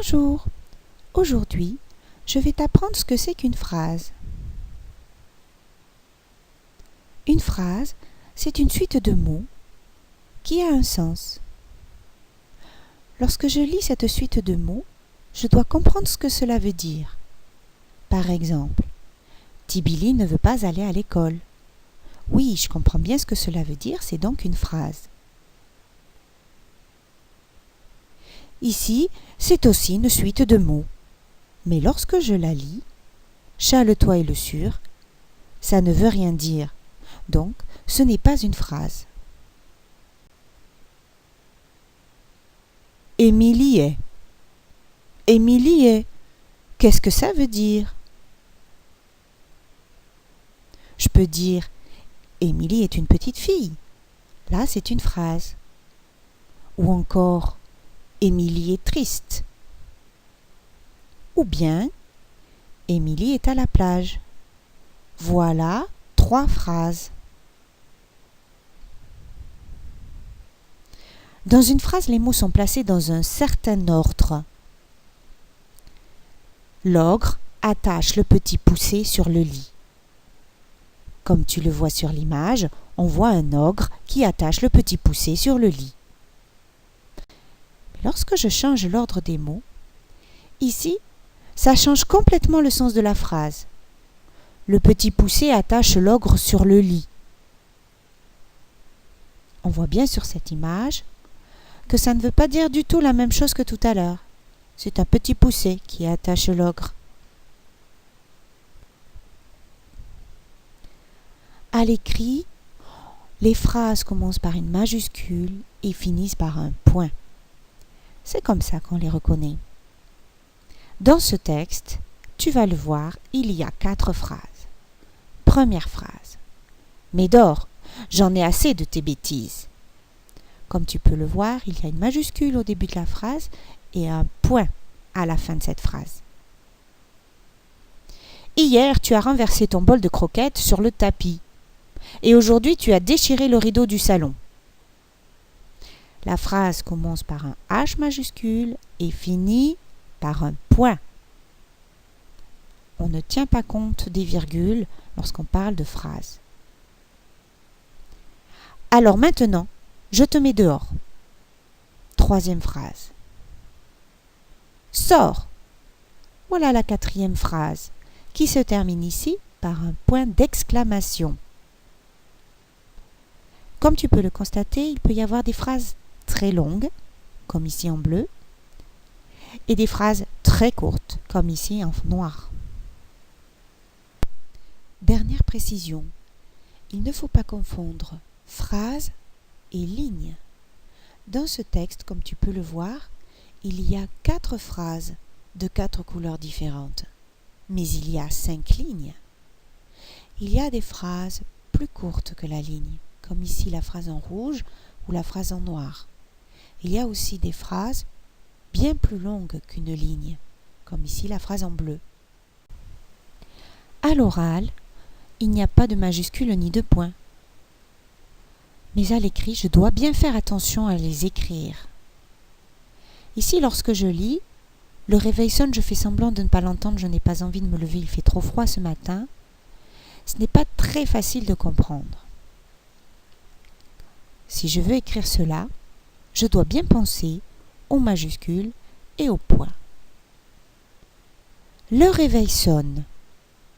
Bonjour, aujourd'hui, je vais t'apprendre ce que c'est qu'une phrase. Une phrase, c'est une suite de mots qui a un sens. Lorsque je lis cette suite de mots, je dois comprendre ce que cela veut dire. Par exemple, Tibili ne veut pas aller à l'école. Oui, je comprends bien ce que cela veut dire, c'est donc une phrase. Ici, c'est aussi une suite de mots. Mais lorsque je la lis, chale-toi et le sûr, ça ne veut rien dire. Donc, ce n'est pas une phrase. Émilie est. Émilie est. Qu'est-ce que ça veut dire? Je peux dire Émilie est une petite fille. Là, c'est une phrase. Ou encore Émilie est triste. Ou bien Émilie est à la plage. Voilà 3 phrases. Dans une phrase, les mots sont placés dans un certain ordre. L'ogre attache le petit poussé sur le lit. Comme tu le vois sur l'image, on voit un ogre qui attache le petit poussé sur le lit. Lorsque je change l'ordre des mots, ici, ça change complètement le sens de la phrase. Le petit poussé attache l'ogre sur le lit. On voit bien sur cette image que ça ne veut pas dire du tout la même chose que tout à l'heure. C'est un petit poussé qui attache l'ogre. À l'écrit, les phrases commencent par une majuscule et finissent par un point. C'est comme ça qu'on les reconnaît. Dans ce texte, tu vas le voir, il y a 4 phrases. Première phrase. Médor, j'en ai assez de tes bêtises. Comme tu peux le voir, il y a une majuscule au début de la phrase et un point à la fin de cette phrase. Hier, tu as renversé ton bol de croquettes sur le tapis. Et aujourd'hui, tu as déchiré le rideau du salon. La phrase commence par un H majuscule et finit par un point. On ne tient pas compte des virgules lorsqu'on parle de phrases. Alors maintenant, je te mets dehors. 3e phrase. Sors. Voilà la 4e phrase, qui se termine ici par un point d'exclamation. Comme tu peux le constater, il peut y avoir des phrases très longues, comme ici en bleu, et des phrases très courtes, comme ici en noir. Dernière précision, il ne faut pas confondre phrase et ligne. Dans ce texte, comme tu peux le voir, il y a 4 phrases de 4 couleurs différentes, mais il y a 5 lignes. Il y a des phrases plus courtes que la ligne, comme ici la phrase en rouge ou la phrase en noir. Il y a aussi des phrases bien plus longues qu'une ligne, comme ici la phrase en bleu. À l'oral, il n'y a pas de majuscule ni de point. Mais à l'écrit, je dois bien faire attention à les écrire. Ici, lorsque je lis, le réveil sonne, je fais semblant de ne pas l'entendre, je n'ai pas envie de me lever, il fait trop froid ce matin. Ce n'est pas très facile de comprendre. Si je veux écrire cela, je dois bien penser aux majuscules et aux points. Le réveil sonne,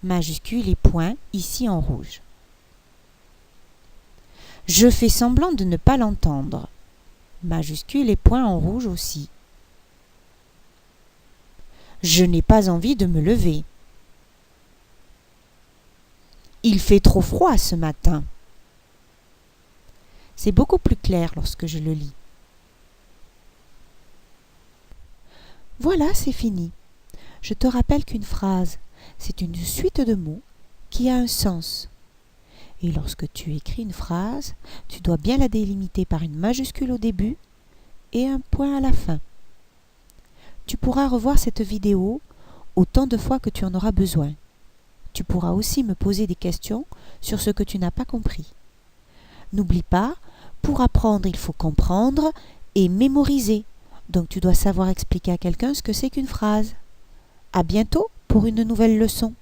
majuscule et point ici en rouge. Je fais semblant de ne pas l'entendre, majuscule et point en rouge aussi. Je n'ai pas envie de me lever. Il fait trop froid ce matin. C'est beaucoup plus clair lorsque je le lis. Voilà, c'est fini. Je te rappelle qu'une phrase, c'est une suite de mots qui a un sens. Et lorsque tu écris une phrase, tu dois bien la délimiter par une majuscule au début et un point à la fin. Tu pourras revoir cette vidéo autant de fois que tu en auras besoin. Tu pourras aussi me poser des questions sur ce que tu n'as pas compris. N'oublie pas, pour apprendre, il faut comprendre et mémoriser. Donc tu dois savoir expliquer à quelqu'un ce que c'est qu'une phrase. À bientôt pour une nouvelle leçon.